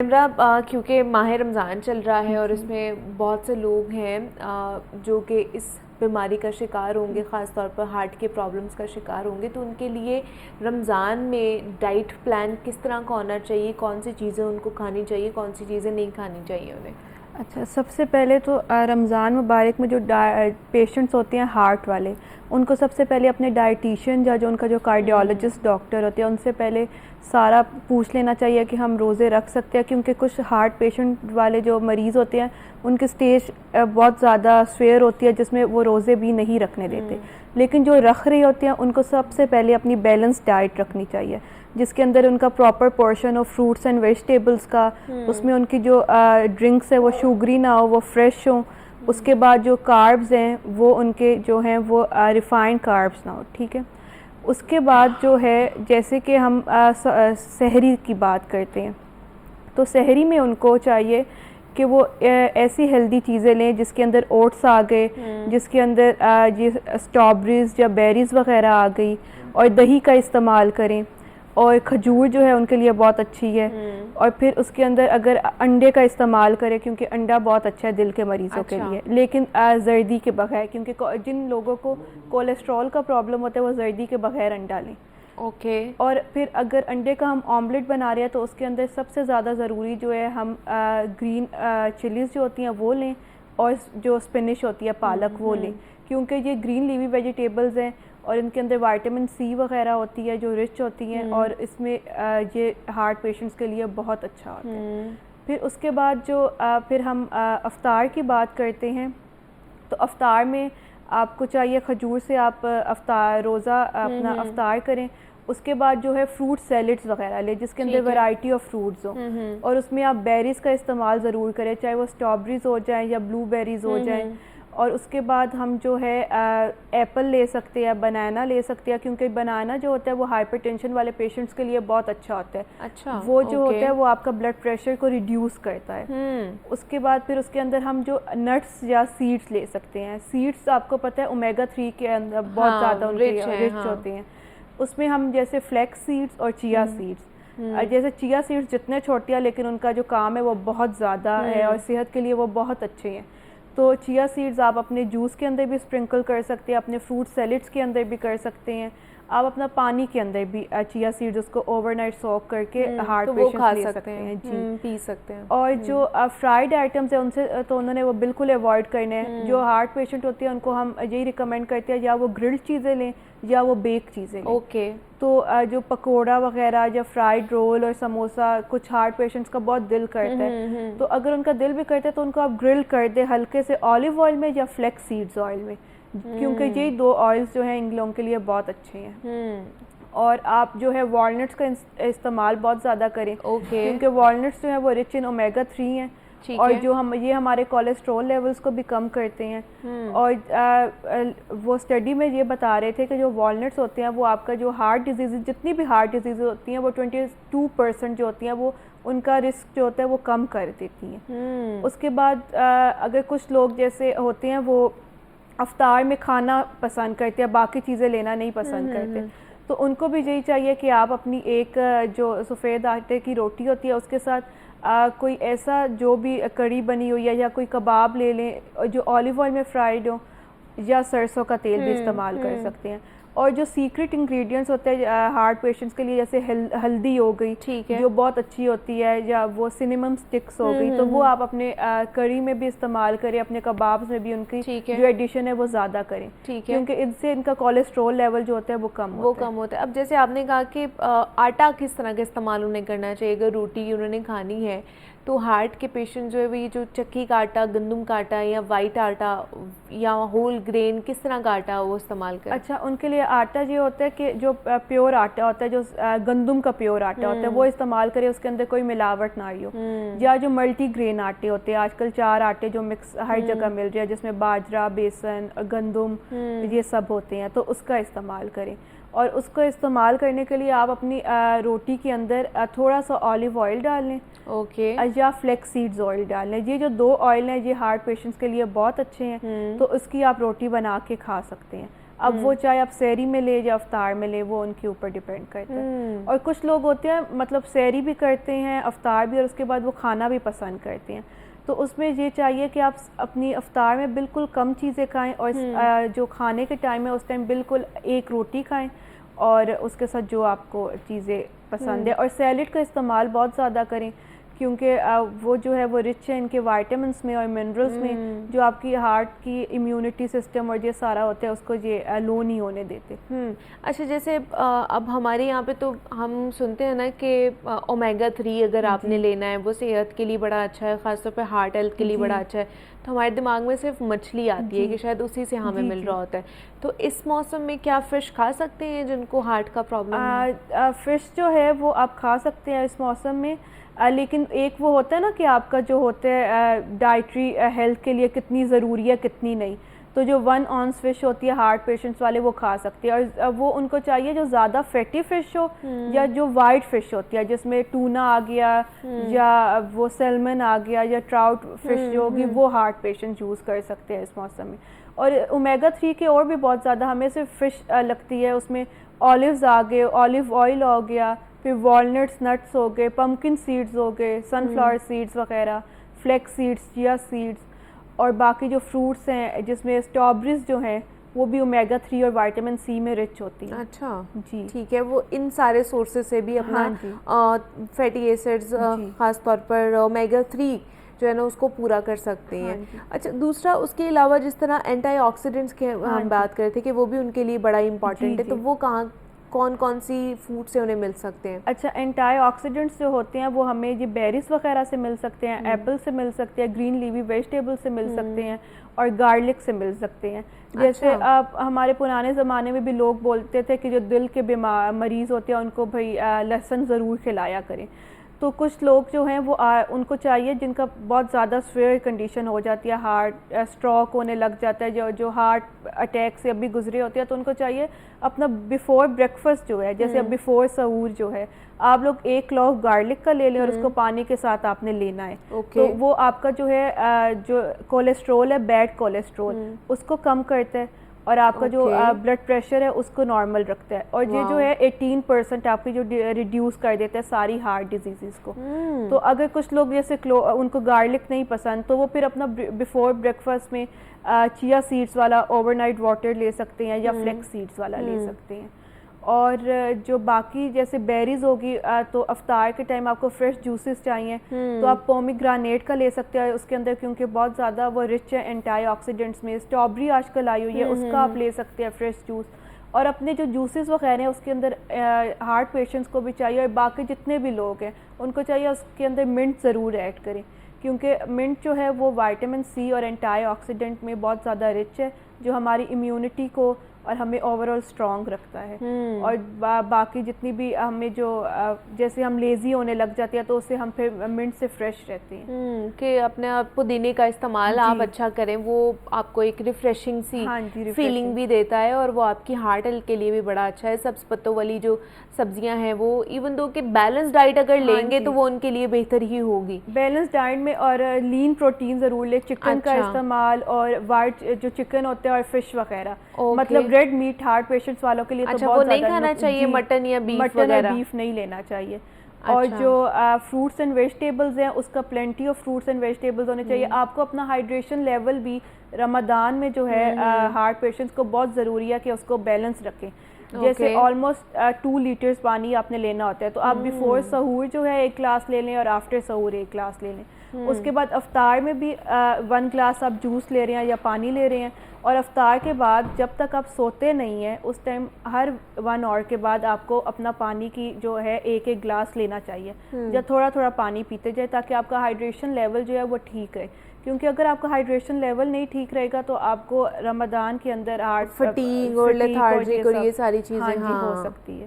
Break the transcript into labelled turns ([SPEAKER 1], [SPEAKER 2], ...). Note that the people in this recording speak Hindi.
[SPEAKER 1] इमरा, क्योंकि माह रमज़ान चल रहा है और इसमें बहुत से लोग हैं जो कि इस बीमारी का शिकार होंगे, ख़ास तौर पर हार्ट के प्रॉब्लम्स का शिकार होंगे, तो उनके लिए रमज़ान में डाइट प्लान किस तरह का होना चाहिए, कौन सी चीज़ें उनको खानी चाहिए, कौन सी चीज़ें नहीं खानी चाहिए उन्हें?
[SPEAKER 2] अच्छा, सबसे पहले तो रमज़ान मुबारक में जो पेशेंट्स होते हैं हार्ट वाले, उनको सबसे पहले अपने डाइटिशियन या जो उनका जो कार्डियोलॉजिस्ट डॉक्टर होते हैं उनसे पहले सारा पूछ लेना चाहिए कि हम रोज़े रख सकते हैं, क्योंकि कुछ हार्ट पेशेंट वाले जो मरीज़ होते हैं उनकी स्टेज बहुत ज़्यादा स्वेयर होती है जिसमें वो रोज़े भी नहीं रखने देते। लेकिन जो रख रही होती हैं उनको सबसे पहले अपनी बैलेंस डाइट रखनी चाहिए, जिसके अंदर उनका प्रॉपर पोर्शन हो फ्रूट्स एंड वेजिटेबल्स का, उसमें उनकी जो ड्रिंक्स है वो शुगरी ना हो, वो फ्रेश हो। उसके बाद जो कार्ब्स हैं वो उनके जो हैं वो रिफाइंड कार्ब्स ना हो, ठीक है। उसके बाद जो है जैसे कि हम सहरी की बात करते हैं, तो सहरी में उनको चाहिए कि वो ऐसी हेल्दी चीज़ें लें जिसके अंदर ओट्स आ गए, जिसके अंदर ये स्ट्रॉबेरीज़ या बेरीज़ वगैरह आ गई, और दही का इस्तेमाल करें, और खजूर जो है उनके लिए बहुत अच्छी है। और फिर उसके अंदर अगर अंडे का इस्तेमाल करें, क्योंकि अंडा बहुत अच्छा है दिल के मरीज़ों के लिए, लेकिन जर्दी के बगैर, क्योंकि जिन लोगों को कोलेस्ट्रॉल का प्रॉब्लम होता है वो जर्दी के बगैर अंडा लें।
[SPEAKER 1] ओके।
[SPEAKER 2] और फिर अगर अंडे का हम ऑमलेट बना रहे हैं तो उसके अंदर सबसे ज़्यादा ज़रूरी जो है हम ग्रीन चिलीज़ जो होती हैं वो लें, और जो स्पिनिश होती है पालक वो लें, क्योंकि ये ग्रीन लीवी वेजिटेबल्स हैं और इनके अंदर विटामिन सी वगैरह होती है जो रिच होती हैं, और इसमें ये हार्ट पेशेंट्स के लिए बहुत अच्छा होता है। फिर उसके बाद जो फिर हम अफ्तार की बात करते हैं, तो अफ्तार में आपको चाहिए खजूर से आप अफ्तार रोज़ा अपना अफ्तार करें। उसके बाद जो है फ्रूट सैलेड्स वगैरह ले जिसके अंदर वैरायटी ऑफ फ्रूट्स हो, और उसमें आप बेरीज़ का इस्तेमाल ज़रूर करें, चाहे वो स्ट्रॉबेरीज़ हो जाएं या ब्लूबेरीज़ हो जाएं। और उसके बाद हम जो है एप्पल ले सकते हैं, बनाना ले सकते हैं, क्योंकि बनाना जो होता है वो हाइपरटेंशन वाले पेशेंट्स के लिए बहुत अच्छा होता है।
[SPEAKER 1] अच्छा,
[SPEAKER 2] वो जो होता है वो आपका ब्लड प्रेशर को रिड्यूस करता है। उसके बाद फिर उसके अंदर हम जो नट्स या सीड्स ले सकते हैं। सीड्स आपको पता है ओमेगा 3 के अंदर बहुत ज़्यादा उनके रिच होते हैं। उसमें हम जैसे फ्लैक्स सीड्स और चिया सीड्स, जैसे चिया सीड्स जितने छोटे हैं लेकिन उनका जो काम है वो बहुत ज़्यादा है और सेहत के लिए वो बहुत अच्छे हैं। तो चिया सीड्स आप अपने जूस के अंदर भी स्प्रिंकल कर सकते हैं, अपने फ्रूट सैलेड्स के अंदर भी कर सकते हैं, आप अपना पानी के अंदर भी चिया सीड्स उसको ओवरनाइट सोक करके हार्ट पेशेंट्स ले सकते हैं जी,
[SPEAKER 1] पी सकते हैं।
[SPEAKER 2] और जो फ्राइड आइटम्स है उनसे तो उन्होंने वो बिल्कुल अवॉइड करने हैं। जो हार्ट पेशेंट होते हैं उनको हम यही रिकमेंड करते हैं या वो ग्रिल्ड चीज़ें लें या वो बेक चीज़ें लें।
[SPEAKER 1] ओके।
[SPEAKER 2] तो जो पकोड़ा वगैरह या फ्राइड रोल और समोसा कुछ हार्ट पेशेंट्स का बहुत दिल करता है, तो अगर उनका दिल भी करता है तो उनको आप ग्रिल कर दे हल्के से ऑलिव ऑयल में या फ्लैक्स सीड्स ऑयल में, क्योंकि यही दो ऑयल्स जो हैं इन लोगों के लिए बहुत अच्छे हैं। और आप जो है वॉलनट्स का इस्तेमाल बहुत ज़्यादा करें, क्योंकि वॉलनट्स जो है वो रिच इन ओमेगा 3 हैं, और जो हम ये हमारे कोलेस्ट्रॉल लेवल्स को भी कम करते हैं। और वो स्टडी में ये बता रहे थे कि जो वॉलनट्स होते हैं वो आपका जो हार्ट डिजीज़, जितनी भी हार्ट डिजीज़ होती हैं वो 22% जो होती हैं वो उनका रिस्क जो होता है वो कम कर देती हैं। उसके बाद अगर कुछ लोग जैसे होते हैं वो अफ्तार में खाना पसंद करते हैं, बाकी चीज़ें लेना नहीं पसंद करते, तो उनको भी यही चाहिए कि आप अपनी एक जो सफ़ेद आटे की रोटी होती है उसके साथ कोई ऐसा जो भी कड़ी बनी हुई है या कोई कबाब ले लें जो ऑलिव ऑयल में फ्राइड हो, या सरसों का तेल भी इस्तेमाल कर सकते हैं। और जो सीक्रेट इंग्रेडिएंट्स होते हैं हार्ट पेशेंट्स के लिए, जैसे हल्दी हो गई, ठीक है, जो बहुत अच्छी होती है, या वो सिनेमम स्टिक्स हो गई, तो वो आप अपने करी में भी इस्तेमाल करें, अपने कबाब्स में भी उनकी जो एडिशन है वो ज़्यादा करें, ठीक है, क्योंकि इनसे इनका कोलेस्ट्रॉल लेवल जो होता है वो कम होता है।
[SPEAKER 1] अब जैसे आपने कहा कि आटा किस तरह का इस्तेमाल उन्हें करना चाहिए, अगर रोटी उन्होंने खानी है तो हार्ट के पेशेंट जो है वो जो चक्की का आटा, गंदम का आटा या वाइट आटा या होल ग्रेन किस तरह का आटा वो इस्तेमाल करें?
[SPEAKER 2] अच्छा, उनके लिए आटा ये होता है कि जो प्योर आटा होता है, जो गंदम का प्योर आटा होता है वो इस्तेमाल करें, उसके अंदर कोई मिलावट ना आई हो। या जो मल्टी ग्रेन आटे होते हैं, आजकल 4 आटे जो मिक्स हर जगह मिल रहे हैं जिसमें बाजरा, बेसन, गंदम ये सब होते हैं, तो उसका इस्तेमाल करें। और उसको इस्तेमाल करने के लिए आप अपनी रोटी के अंदर थोड़ा सा ऑलिव ऑयल डाल लें,
[SPEAKER 1] ओके,
[SPEAKER 2] या फ्लैक्स सीड्स ऑयल डाल लें। ये जो 2 ऑयल हैं ये हार्ट पेशेंट्स के लिए बहुत अच्छे हैं, तो उसकी आप रोटी बना के खा सकते हैं। अब वो चाहे आप सहरी में ले या अफ्तार में ले, वो उनके ऊपर डिपेंड करता है। और कुछ लोग होते हैं मतलब सहरी भी करते हैं, अफ्तार भी, और उसके बाद वो खाना भी पसंद करते हैं। तो उसमें ये चाहिए कि आप अपनी अफ्तार में बिल्कुल कम चीज़ें खाएं और जो खाने के टाइम है उस टाइम बिल्कुल एक रोटी खाएं और उसके साथ जो आपको चीज़ें पसंद है। और सैलेड का इस्तेमाल बहुत ज़्यादा करें क्योंकि वो जो है वो रिच है इनके वाइटामिन्स में और मिनरल्स में, जो आपकी हार्ट की इम्यूनिटी सिस्टम और ये सारा होता है उसको ये लो नहीं होने देते।
[SPEAKER 1] अच्छा, जैसे अब हमारे यहाँ पे तो हम सुनते हैं ना कि ओमेगा 3 अगर आपने लेना है वो सेहत के लिए बड़ा अच्छा है, ख़ासतौर पे हार्ट हेल्थ के लिए बड़ा अच्छा है। तो हमारे दिमाग में सिर्फ मछली आती है कि शायद उसी से हमें मिल रहा होता है। तो इस मौसम में क्या फ़िश खा सकते हैं जिनको हार्ट का प्रॉब्लम है?
[SPEAKER 2] फ़िश जो है वो आप खा सकते हैं इस मौसम में, लेकिन एक वो होता है ना कि आपका जो होता है डाइटरी हेल्थ के लिए कितनी ज़रूरी है कितनी नहीं। तो जो 1 ऑन्स फ़िश होती है हार्ट पेशेंट्स वाले वो खा सकते हैं, और वो उनको चाहिए जो ज़्यादा फैटी फ़िश हो या जो वाइट फ़िश होती है जिसमें टूना आ गया या वो सैल्मन आ गया या ट्राउट फ़िश जो होगी वो हार्ट पेशेंट यूज़ कर सकते हैं इस मौसम में। और ओमेगा 3 के और भी बहुत ज़्यादा हमें सिर्फ फ़िश लगती है, उसमें ऑलिव्स आ गए, ऑलिव ऑयल हो गया, फिर वॉलनट्स नट्स हो गए, पम्पकिन सीड्स हो गए, सनफ्लावर सीड्स वगैरह, फ्लैक्स सीड्स, चिया सीड्स, और बाकी जो फ्रूट्स हैं जिसमें स्ट्रॉबेरीज जो हैं वो भी ओमेगा 3 और विटामिन सी में रिच होती हैं।
[SPEAKER 1] अच्छा
[SPEAKER 2] जी,
[SPEAKER 1] ठीक है, वो इन सारे सोर्सेज से भी अपना फैटी एसिड्स ख़ास तौर पर ओमेगा 3 जो है ना उसको पूरा कर सकते हैं। अच्छा, दूसरा उसके अलावा जिस तरह एंटीऑक्सीडेंट्स के हम बात कर रहे थे कि वो भी उनके लिए बड़ा इम्पॉर्टेंट है, तो वो कौन कौन सी फूड से उन्हें मिल सकते हैं?
[SPEAKER 2] अच्छा, एंटीऑक्सीडेंट्स जो होते हैं वो हमें ये बेरीज वगैरह से मिल सकते हैं, एप्पल से मिल सकते हैं, ग्रीन लीवी वेजिटेबल से मिल सकते हैं और गार्लिक से मिल सकते हैं। जैसे आप हमारे पुराने ज़माने में भी लोग बोलते थे कि जो दिल के मरीज़ होते हैं उनको भाई लहसुन ज़रूर खिलाया करें। तो कुछ लोग जो हैं वो उनको चाहिए जिनका बहुत ज़्यादा सीवियर कंडीशन हो जाती है, हार्ट स्ट्रोक होने लग जाता है, जो हार्ट अटैक से अभी गुजरे होते हैं, तो उनको चाहिए अपना बिफोर ब्रेकफास्ट जो है, जैसे अब बिफोर सहूर जो है आप लोग 1 क्लॉव गार्लिक का ले लें और उसको पानी के साथ आपने लेना है। तो वो आपका जो है जो कोलेस्ट्रोल है, बैड कोलेस्ट्रोल, उसको कम करता है और आपका जो ब्लड प्रेशर है उसको नॉर्मल रखता है, और ये जो है 18% आपकी जो रिड्यूस कर देता है सारी हार्ट डिजीज़ को। तो अगर कुछ लोग जैसे उनको गार्लिक नहीं पसंद तो वो फिर अपना बिफोर ब्रेकफास्ट में चिया सीड्स वाला ओवरनाइट वाटर ले सकते हैं या फ्लैक्स सीड्स वाला ले सकते हैं। और जो बाकी जैसे बेरीज होगी तो अफ्तार के टाइम आपको फ्रेश जूसेस चाहिए तो आप पोमीग्रानेट का ले सकते हैं उसके अंदर, क्योंकि बहुत ज़्यादा वो रिच है एंटीऑक्सीडेंट्स में। स्ट्रॉबेरी आजकल आई हुई है, उसका आप ले सकते हैं फ्रेश जूस। और अपने जो जूसेस वगैरह हैं उसके अंदर हार्ट पेशेंट्स को भी चाहिए और बाकी जितने भी लोग हैं उनको चाहिए उसके अंदर मिंट ज़रूर ऐड करें, क्योंकि मिंट जो है वो विटामिन सी और एंटीऑक्सीडेंट में बहुत ज़्यादा रिच है, जो हमारी इम्यूनिटी को और हमें ओवरऑल स्ट्रॉन्ग रखता है। और बाकी जितनी भी हमें जो जैसे हम लेज़ी होने लग जाते हैं तो उससे हम फिर मिंट से फ्रेश रहते हैं।
[SPEAKER 1] कि अपने पुदीने का इस्तेमाल आप अच्छा करें, वो आपको एक रिफ्रेशिंग सी फीलिंग भी देता है और वो आपकी हार्ट हेल्थ के लिए भी बड़ा अच्छा है। सब्ज़ पत्तों वाली जो सब्जियां हैं वो इवन दो कि बैलेंस डाइट अगर लेंगे तो वो उनके लिए बेहतर ही होगी।
[SPEAKER 2] बैलेंस डाइट में और लीन प्रोटीन ज़रूर ले, चिकन का इस्तेमाल और वाइट जो चिकन होते हैं और फिश वगैरह, मतलब रेड मीट हार्ट पेशेंट्स वालों के लिए तो बहुत
[SPEAKER 1] नहीं खाना चाहिए, मटन या बीफ
[SPEAKER 2] नहीं लेना चाहिए। और जो फ्रूट्स एंड वेजिटेबल्स हैं उसका plenty of fruits and vegetables होने चाहिए। आपको अपना हाइड्रेशन लेवल भी रमज़ान में जो है हार्ट पेशेंट्स को बहुत ज़रूरी है कि उसको बैलेंस रखें। जैसे ऑलमोस्ट 2 लीटर्स पानी आपने लेना होता है, तो आप बिफोर सहूर जो है 1 ग्लास ले लें और आफ्टर सहूर 1 ग्लास ले लें। उसके बाद अफ्तार में भी 1 ग्लास आप जूस ले रहे हैं या पानी ले रहे हैं, और अफ्तार के बाद जब तक आप सोते नहीं हैं उस टाइम हर 1 आवर के बाद आपको अपना पानी की जो है 1-1 ग्लास लेना चाहिए, जब थोड़ा थोड़ा पानी पीते जाए ताकि आपका हाइड्रेशन लेवल जो है वो ठीक रहे। क्योंकि अगर आपका हाइड्रेशन लेवल नहीं ठीक रहेगा तो आपको रमज़ान के अंदर हार्ट
[SPEAKER 1] फटीग और लेथार्जिक और ये सारी चीज़ें
[SPEAKER 2] हो सकती है।